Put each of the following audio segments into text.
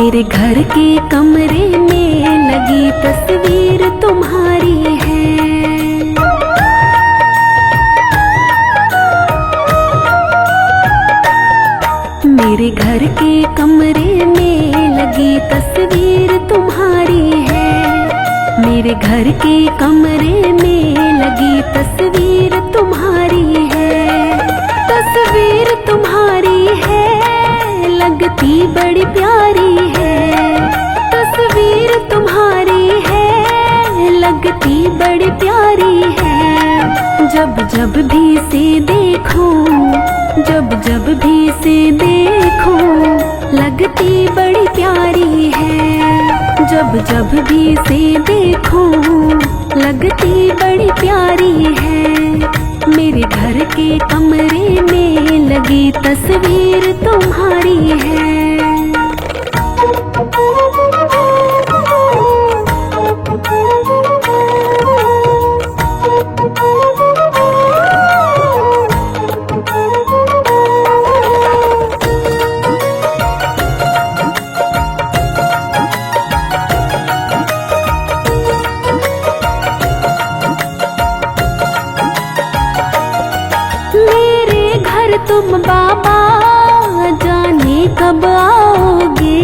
मेरे घर के कमरे में लगी तस्वीर तुम्हारी है। मेरे घर के कमरे में लगी तस्वीर तुम्हारी है। मेरे घर के कमरे में लगी तस्वीर तुम्हारी है। तस्वीर तुम्हारी है, लगती बड़ी प्यारी है। तस्वीर तुम्हारी है, लगती बड़ी प्यारी है। जब जब भी से देखूं, जब जब भी से देखूं, लगती बड़ी प्यारी है। जब जब भी से देखूं, लगती बड़ी प्यारी है। मेरे घर के कमरे में लगी तस्वीर तुम्हारी है। तुम बाबा जाने कब आओगे।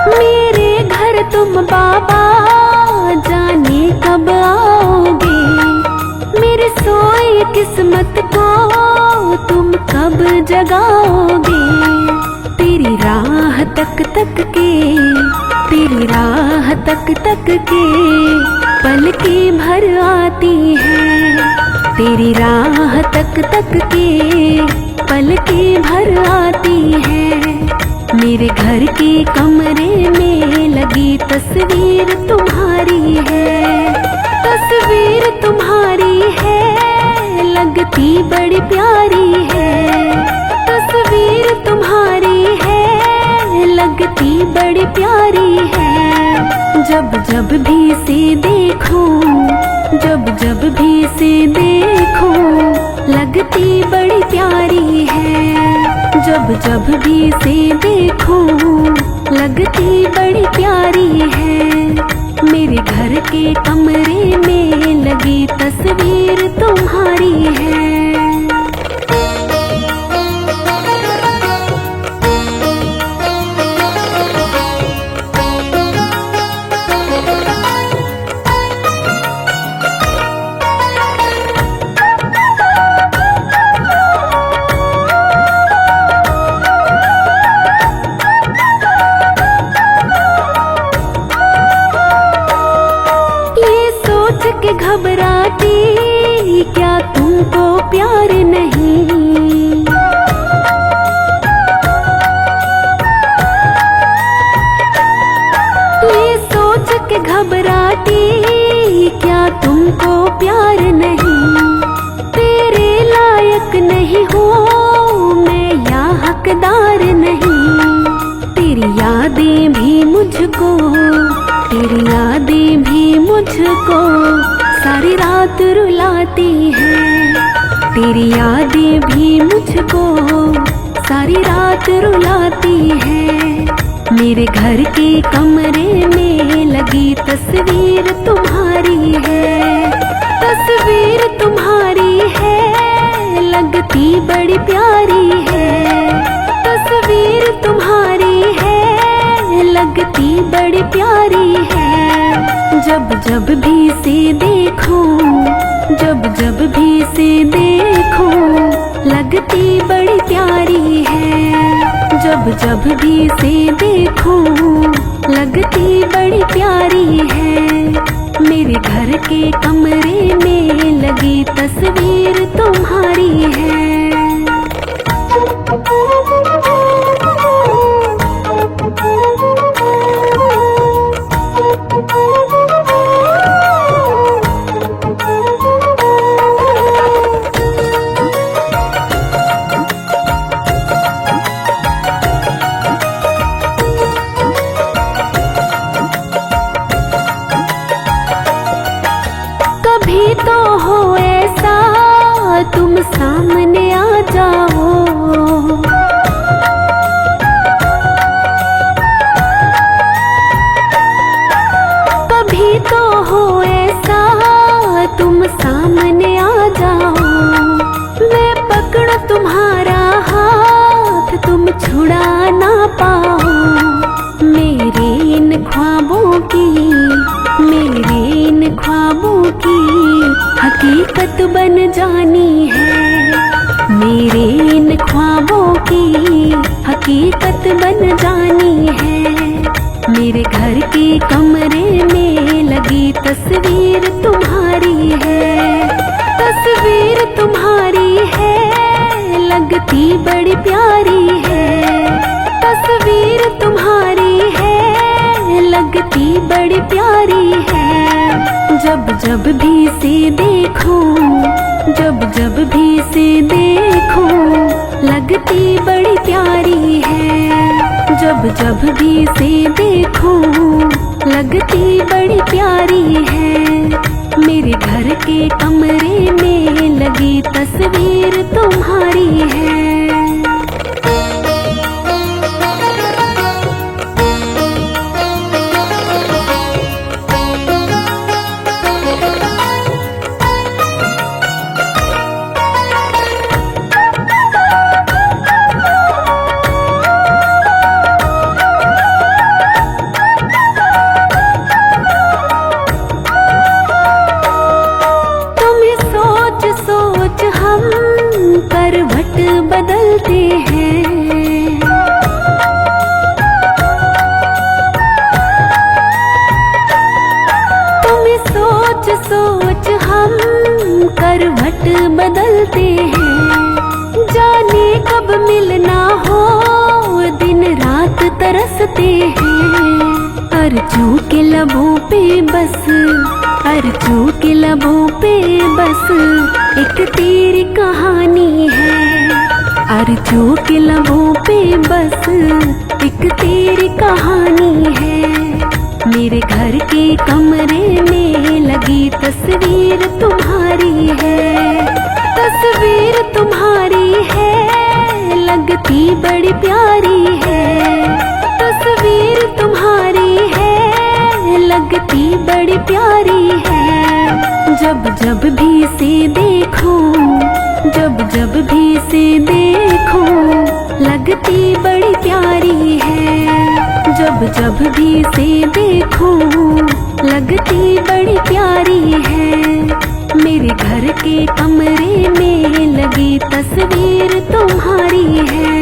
मेरे घर तुम बाबा जाने कब आओगे। मेरे सोई किस्मत को तुम कब जगाओगे। तेरी राह तक तक के, तेरी राह तक तक के पलके भर आती है। तेरी राह तक तक के पलके भर आती है। मेरे घर के कमरे में लगी तस्वीर तुम्हारी है। तस्वीर तुम्हारी है, लगती बड़ी प्यारी है। तस्वीर तुम्हारी है, लगती बड़ी प्यारी है। जब जब भी से देखूं, जब जब भी से देखूं, लगती बड़ी प्यारी है। जब जब भी से देखूं, लगती बड़ी प्यारी है। मेरे घर के कमरे में लगी तस्वीर तुम्हारी है। के घबराती क्या तुमको प्यार नहीं। ये सोच के घबराती क्या तुमको प्यार नहीं। तेरे लायक नहीं हो मैं या हकदार नहीं। तेरी यादें भी मुझको, तेरी यादें भी मुझको सारी रात रुलाती हैं। तेरी यादें भी मुझको सारी रात रुलाती हैं। मेरे घर के कमरे में लगी तस्वीर तुम्हारी है। तस्वीर तुम्हारी है, लगती बड़ी प्यारी है। तस्वीर तुम्हारी है, लगती बड़ी प्यारी है। जब जब भी से देखूं, जब जब भी से देखूं, लगती बड़ी प्यारी है। जब जब भी से देखूं, लगती बड़ी प्यारी है। मेरे घर के कमरे में लगी तस्वीर तुम्हारी है। कभी तो हो ऐसा सामने आ जाओ। कभी तो हो ऐसा तुम सामने आ जाओ, मैं पकड़ तुम्हारा हाथ तुम छुड़ा ना पाओ। मेरे इन ख्वाबों की, मेरे इन ख्वाबों की हकीकत बन जानी है। मेरे इन ख्वाबों की हकीकत बन जानी है। मेरे घर के कमरे में लगी तस्वीर तुम्हारी है। तस्वीर तुम्हारी है, लगती बड़ी प्यारी है। तस्वीर तुम्हारी है, लगती बड़ी प्यारी है। जब जब भी से देखूं, जब जब भी से देखूं, लगती बड़ी प्यारी है। जब जब भी से देखूं, लगती बड़ी प्यारी है। मेरे घर के कमरे में लगी तस्वीर तुम्हारी है। करवट बदलते हैं, तुम्हें सोच सोच हम करवट बदलते हैं। जाने कब मिलना हो, दिन रात तरसते हैं। अर्जू के लबों पे बस, अर्जू के लबों पे बस एक तेरी कहानी है। अर्जू के लबों पे बस एक तेरी कहानी है। मेरे घर के कमरे में लगी तस्वीर तुम्हारी है। तस्वीर तुम्हारी है, लगती बड़ी प्यारी है। तस्वीर तुम्हारी है, लगती बड़ी प्यारी है। जब जब भी से देखूं, जब जब भी से देखूं, लगती बड़ी प्यारी है। जब जब भी से देखूं, लगती बड़ी प्यारी है। मेरे घर के कमरे में लगी तस्वीर तुम्हारी है।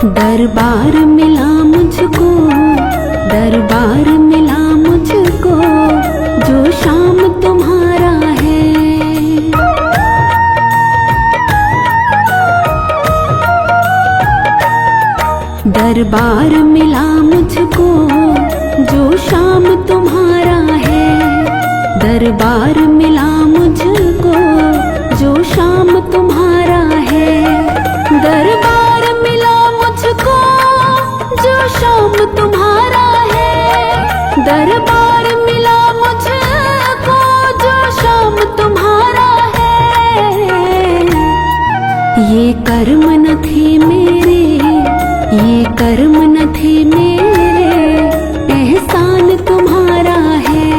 दरबार मिला मुझको, दरबार मिला मुझको, जो शाम तुम्हारा है। दरबार मिला मुझको, जो शाम तुम्हारा है। दरबार मिला मुझको, जो शाम तुम्हारा है। दरबार मिला मुझको, जो शाम तुम्हारा है। दरबार मिला मुझको, जो शाम तुम्हारा है। ये कर्म न थे मेरे, ये कर्म न थे मेरे, एहसान तुम्हारा है।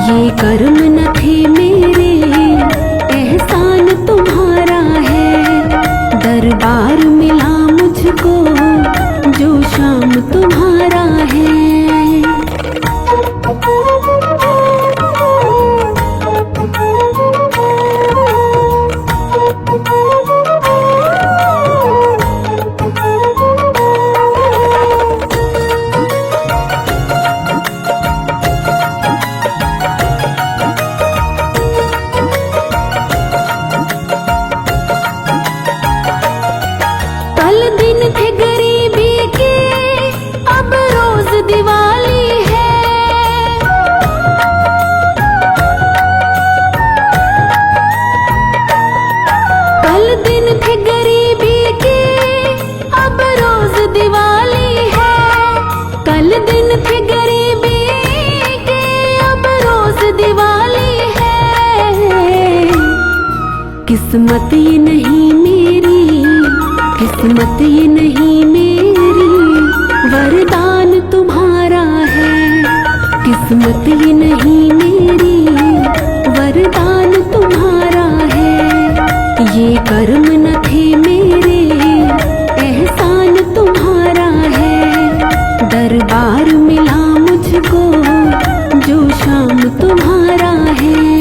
ये कर्म न थे मेरे, एहसान तुम्हारा है। दरबार किस्मत ये नहीं मेरी, किस्मत ये नहीं मेरी, वरदान तुम्हारा है। किस्मत ये नहीं मेरी, वरदान तुम्हारा है। ये कर्म न थे मेरे, एहसान तुम्हारा है। दरबार मिला मुझको जो शाम तुम्हारा है।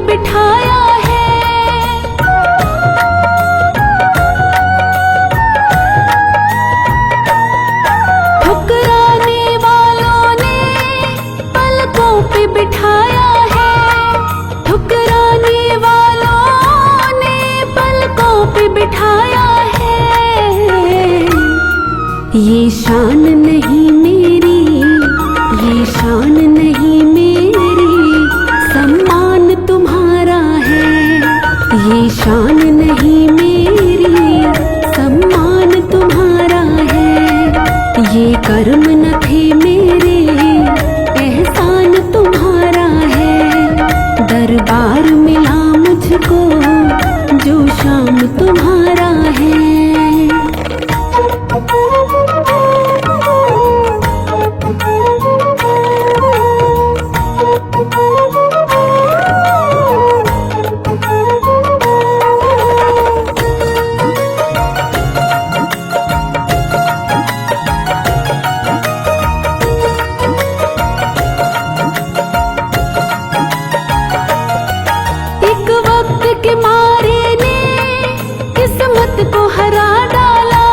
बिठाया है ठुकराने वालों ने पलकों पे बिठाया है। ठुकराने वालों ने पलकों पे बिठाया है। ये शान नहीं मेरी, ये शान नहीं मेरी, सम्मान तुम्हारा है। ये शान नहीं मेरी, सम्मान तुम्हारा है। ये कर्म न थे मेरे, एहसान तुम्हारा है। दरबार मिला मुझको जो शाम तुम्हारा है। के मारे ने किस्मत को हरा डाला।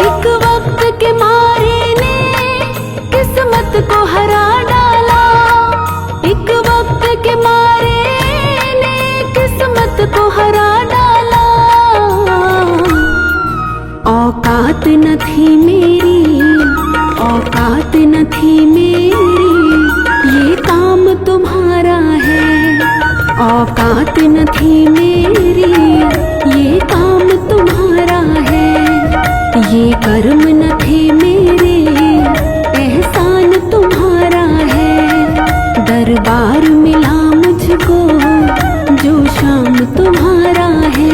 एक वक्त के मारे ने किस्मत को हरा डाला। एक वक्त के मारे ने किस्मत को हरा डाला। औकात न थी मेरी, औकात न थी मेरी, ये काम तुम्हारा है। औकात न थी मेरी, ये काम तुम्हारा है। ये कर्म न थे मेरे, एहसान तुम्हारा है। दरबार मिला मुझको जो शाम तुम्हारा है।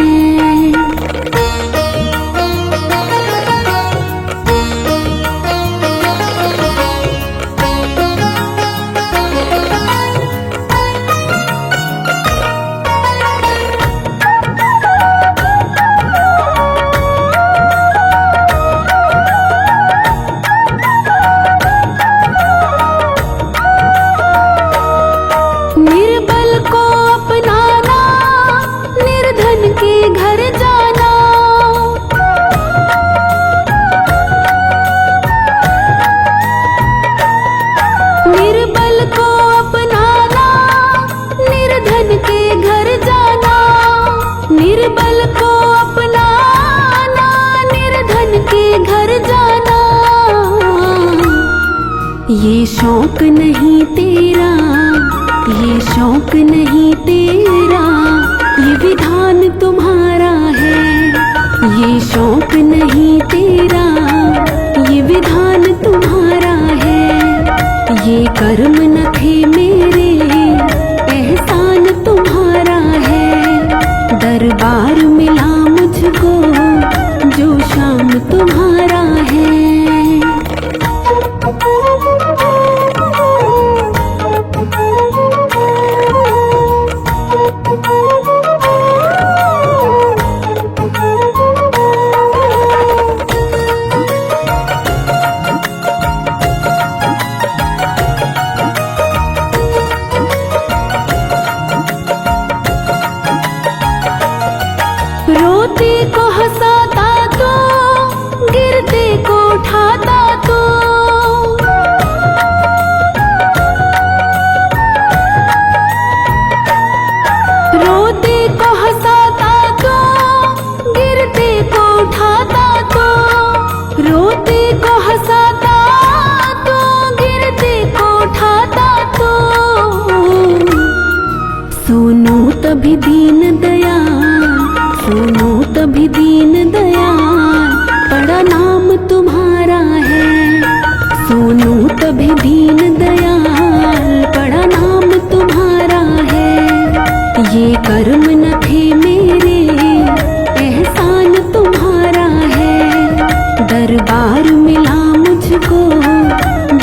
निर्बल को अपनाना, निर्धन के घर जाना। ये शौक नहीं तेरा, ये शौक नहीं तेरा, ये विधान तुम्हारा है। ये शौक नहीं तेरा, ये विधान तुम्हारा है। ये कर्म न थे मेरे, एहसान तुम्हारा है। दरबार मिला मुझको जो शाम तुम्हारा है। रोते को हंसाता तो, गिरते को उठाता तो। तभी दीन दयाल, सुनो तभी दीन दयाल, बड़ा नाम तुम्हारा है। सुनो तभी दीन दयाल, बड़ा नाम तुम्हारा है। ये कर्म न थे मेरे, एहसान तुम्हारा है। दरबार मिला मुझको,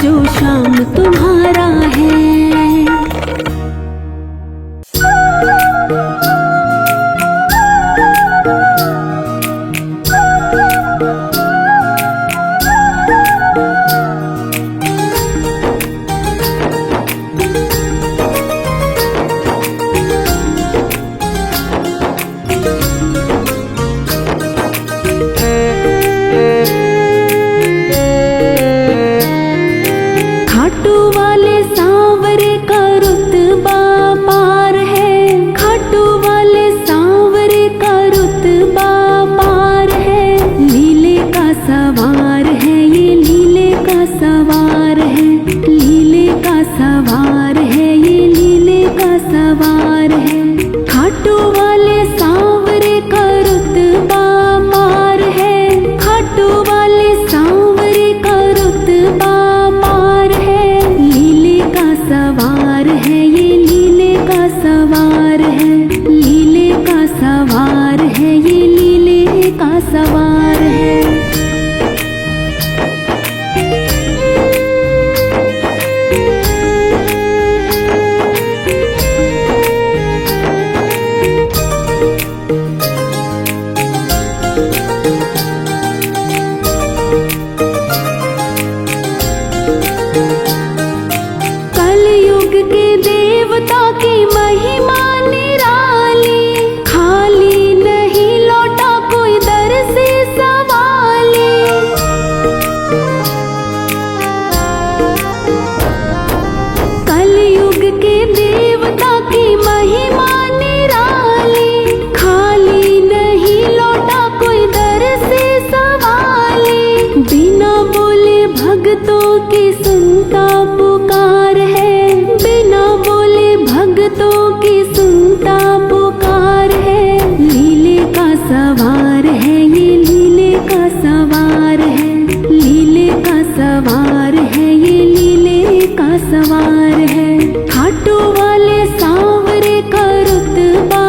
जो शाम तुम्हारा है। खाटू वाले सांवरे का रुतबा पार है। खाटू वाले सांवरे का रुतबा पार है। लीले का सवार है, ये लीले का सवार है। लीले का सवार है, ये लीले का सवार है। खाटू वाले सांवरे का रुतबा पार है। खाटू वाले सांवरे का रुतबा पार है। लीले का सवार है, ये लीले का सवार है। लीले का सवार है, ये लीले का सवार है। कलयुग के देवता की महिमा निराली, खाली नहीं लौटा कोई दर से सवाली। कलयुग के देवता की महिमा निराली, खाली नहीं लौटा कोई दर से सवाली। बिना बोले भक्तों की सुनता पुकार है। बिना बोले भक्तों की सुनता पुकार है। लीले का सवार है, ये लीले का सवार है। लीले का सवार है, ये लीले का सवार है। खाटू वाले सांवरे का रुतबा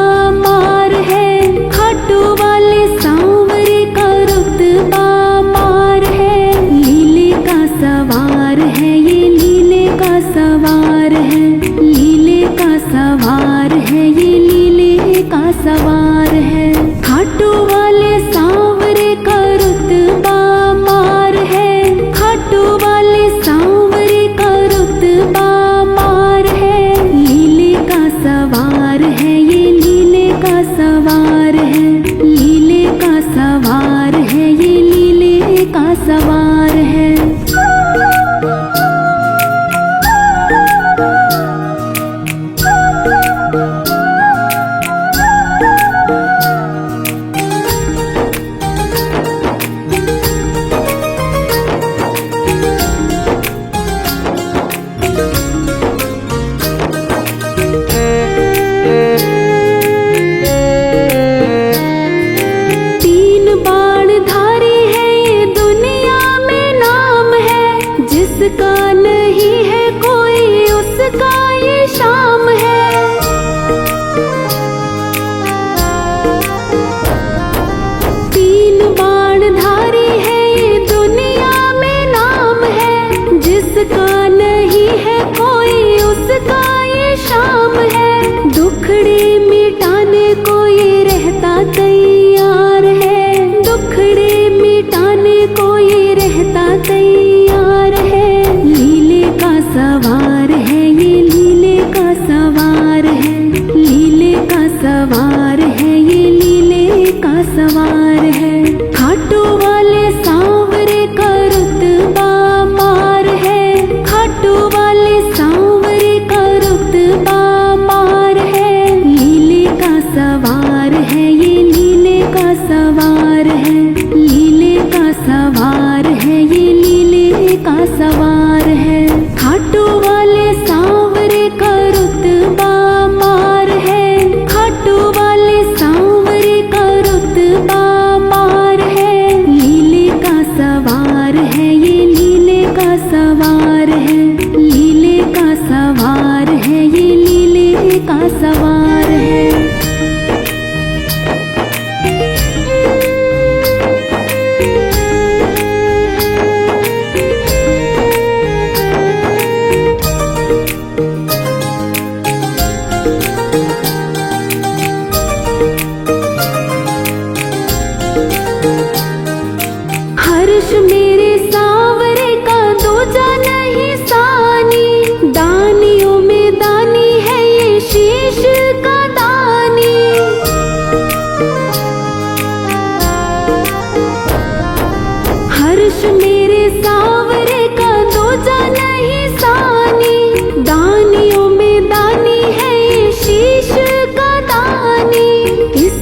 पार है। खाटू वाले सांवरे का रुतबा पार है। लीले का सवार है, ये लीले का सवार है। लीले का सवार है, ये लीले का सवार है। खाटू वाले सांवरे का रुतबा पार है। खाटू वाले सांवरे का रुतबा पार है। लीले का सवार है, ये लीले का सवार है। लीले का सवार है, ये लीले का सवार है। तीन बाणधारी है, ये दुनिया में नाम है। जिसका नहीं है कोई, उसका ये शाम है। तीन बाणधारी है, ये दुनिया में नाम है। जिसका नहीं है कोई, उसका ये शाम है। दुखड़े मिटाने को ये रहता तैयार है। दुखड़े मिटाने को ये रहता तैयार है। लीले का सवार है, ये लीले का सवार है। लीले का सवार है, ये लीले का सवार है। खाटू वाले सांवरे का रुतबा पार है। खाटू वाले सांवरे का रुतबा पार है। लीले का सवार है, ये लीले का सवार है। लीले का सवार है, ये लीले का सवार है। खाटू वाले सांवरे का रुतबा पार है।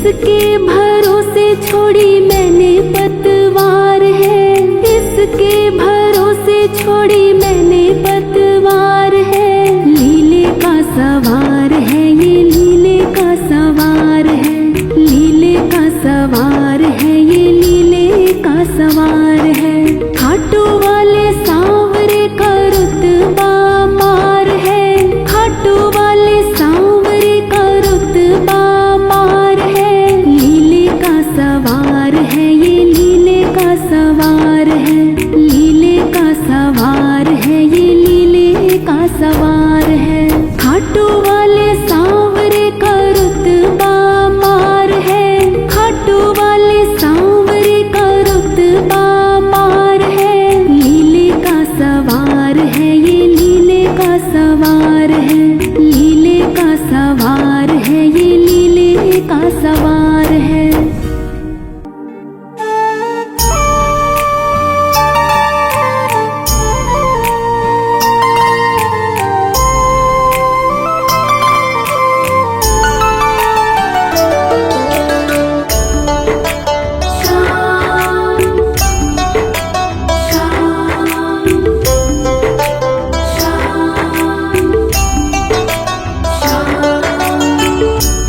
इसके भरोसे छोड़ी मैंने पतवार है, इसके भरोसे छोड़ी मैंने पतवार है। लीले का सवार है ये, लीले का सवार है, लीले का सवार है ये, लीले का सवार है। खाटू वाले सांवरे का रुतबा मार है, खाटू वाले सांवरे का रुतबा मार है। लीले का सवार है ये, लीले का सवार है, लीले का सवार है ये, लीले का सवार है। खाटू वाले सांवरे का रुतबा मार है, खाटू वाले सांवरे का रुतबा मार है। लीले का सवार है ये, लीले का सवार है, लीले का सवार है ये, लीले का सवार है।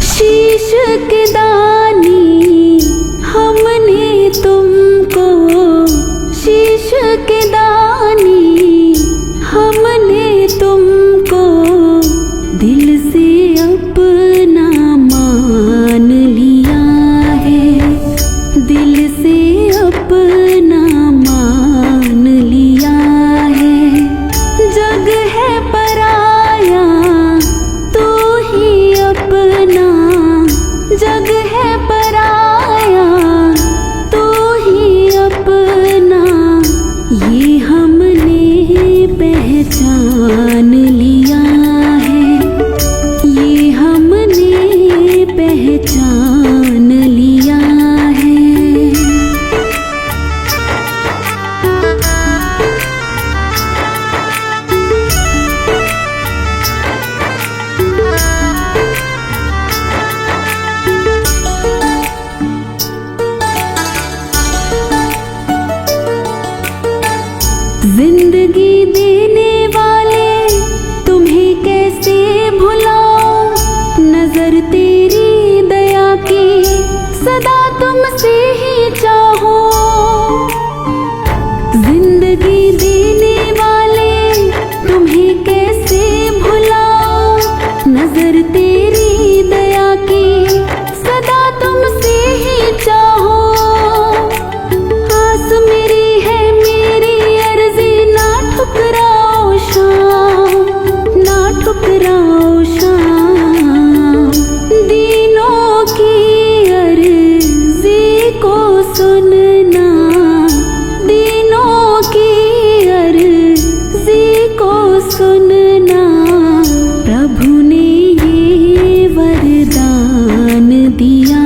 शीश के दानी हमने तुमको, शीश के दानी हमने तुमको दिल से अपना मान लिया है, दिल से अपना मान लिया है। जग है पराया तू ही अपना, जग है पराया तू ही अपना। ये हमने पहचान लिया है, ये हमने पहचान लिया है। जिंदगी देने वाले तुम्हें कैसे भुलाऊं, नजर तेरी दया की सदा तुमसे ही चाहो। जिंदगी देने वाले तुम्हें कैसे भुलाऊं, नजर तेरी दया की सदा तुमसे ही चाहो। आस मेरी है मेरी अर्जी, ना ठुकराओ शाम, ना ठुकराओ शाम। दीनों की अर्जी को सुनना, दीनों की अर्जी को सुनना। प्रभु ने ये वरदान दिया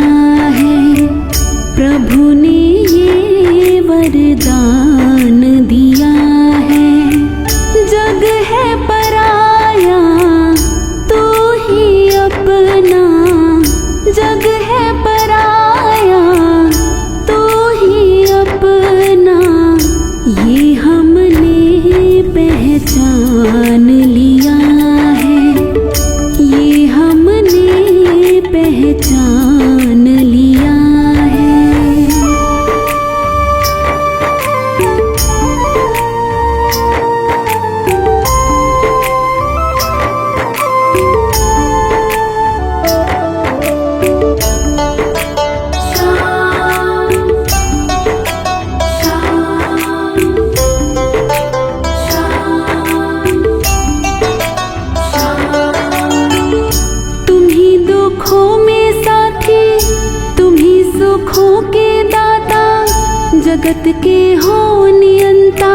है, प्रभु ने ये वरदान दिया है। जग है पराया तू ही अपना, जग है पराया तू ही अपना। ये हमने पहचान लिया है, ये हमने पहचान लिया है। जगत के हो नियंता,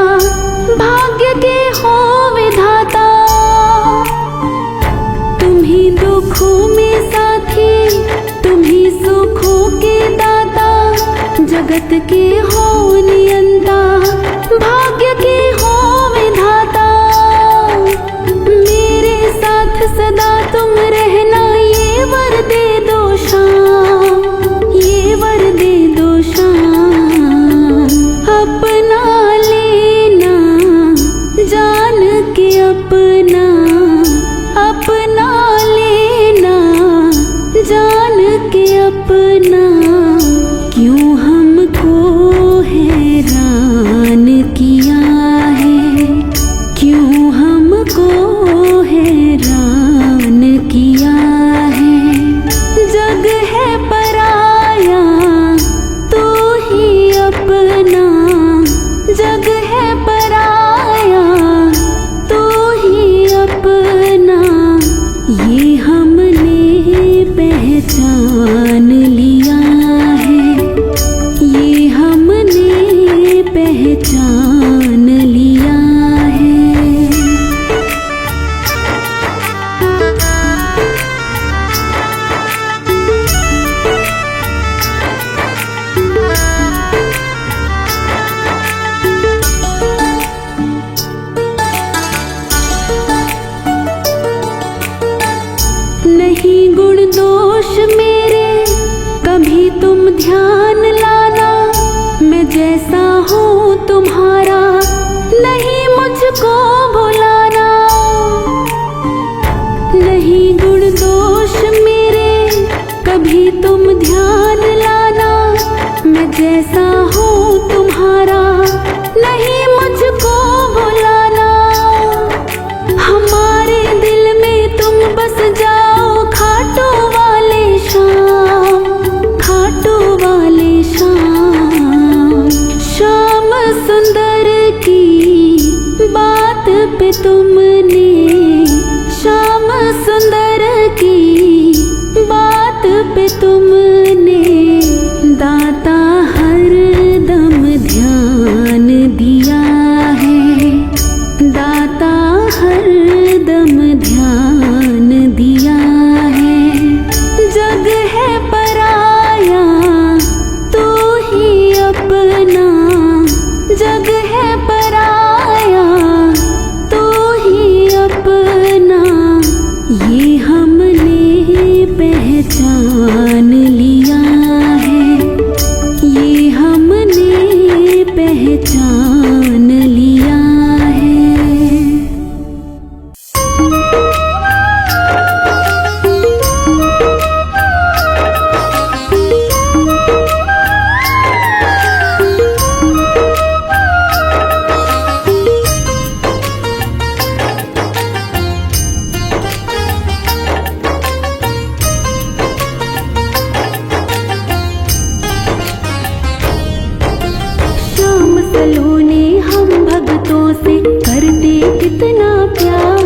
भाग्य के हो विधाता। तुम ही दुखों में साथी, तुम ही सुखों के दाता। जगत के हो नियंता, भाग्य के हो विधाता। मेरे साथ सदा तुम रहना, ये वर दे दो शाम, पहचान लिया है, ये हमने पहचान लिया है। नहीं गुण दोष मेरे कभी तुम ध्यान लाना, मैं जैसा हूँ तुम्हारा नहीं मुझको भुलाना। नहीं गुण दोष मेरे कभी तुम ध्यान लाना, मैं जैसा हूँ तुम्हारा नहीं मुझको भुलाना। हमारे दिल में तुम बस जाओ खाटू वाले शाम, खाटू वाले शाम। श्याम सुंदर की बात पे तुमने, श्याम सुंदर की बात पे तुमने दाता हर दम ध्यान दिया है, दाता हर दम ध्यान दिया है। जग है पराया तू ही अपना, जग है पराया तू ही अपना, ये हमने पहचान लिया है, ये हमने पहचान लिया है। श्याम सलोने हम भक्तों से करते कितना प्यार,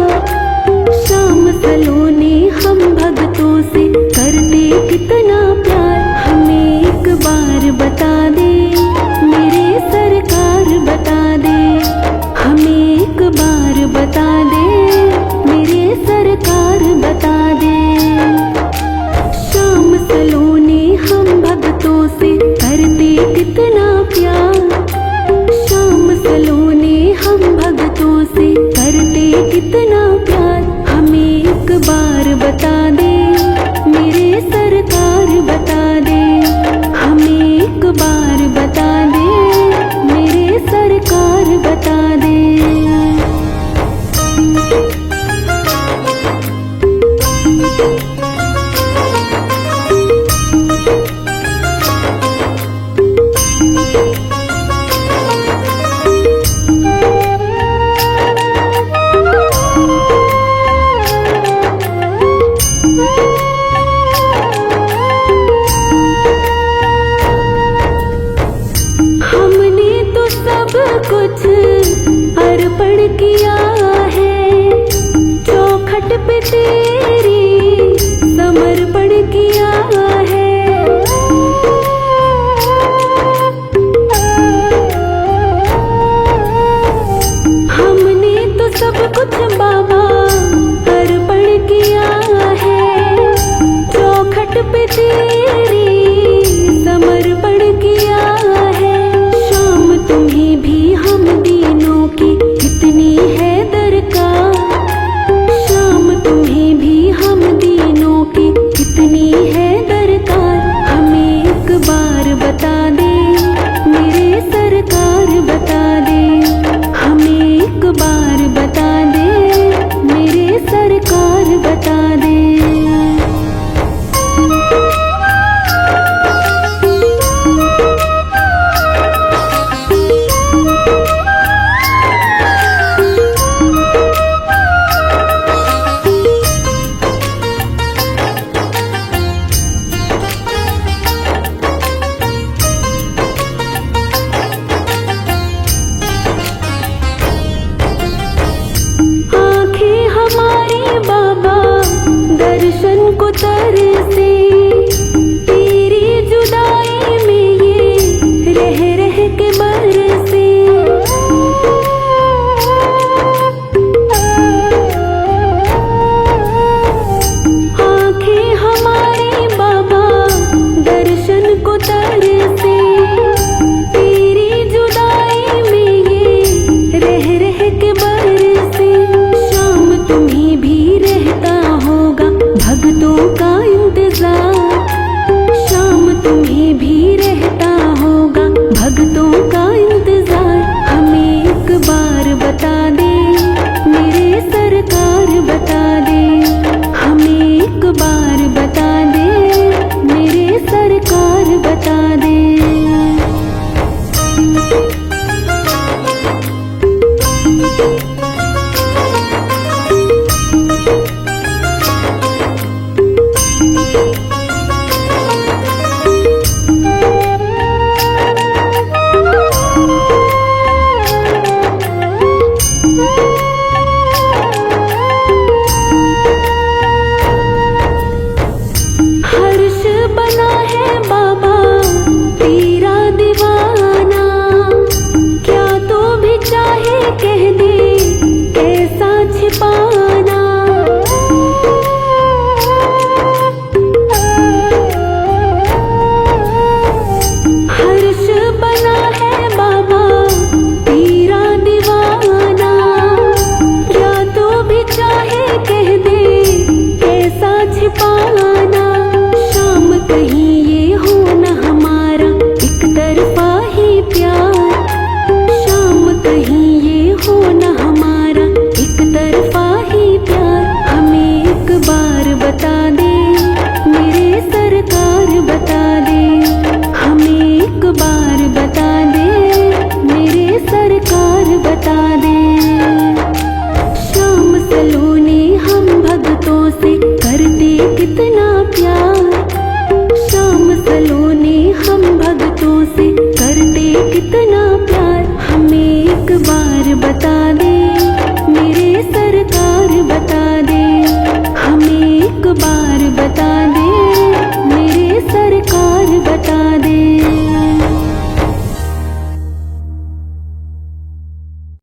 श्याम सलोने हम भक्तों से करते कितना प्यार। हमें एक बार बता दे मेरे सरकार बता दे, हमें एक बार बता दे मेरे सरकार बता दे। श्याम सलोने हम भक्तों से करते कितना प्यार, श्याम सलोने हम भक्तों से करते कितना प्यार। हमें एक बार बता दे मेरे सरकार बता दे, हमें एक बार बता दे मेरे सरकार बता दे। बता दे, मेरे सरकार बता दे, हमें एक बार बता दे, मेरे सरकार बता दे। श्याम सलोनी हम भक्तों से करते कितना प्यार, श्याम सलोनी हम भक्तों से करते कितना प्यार, हमें एक बार बता दे,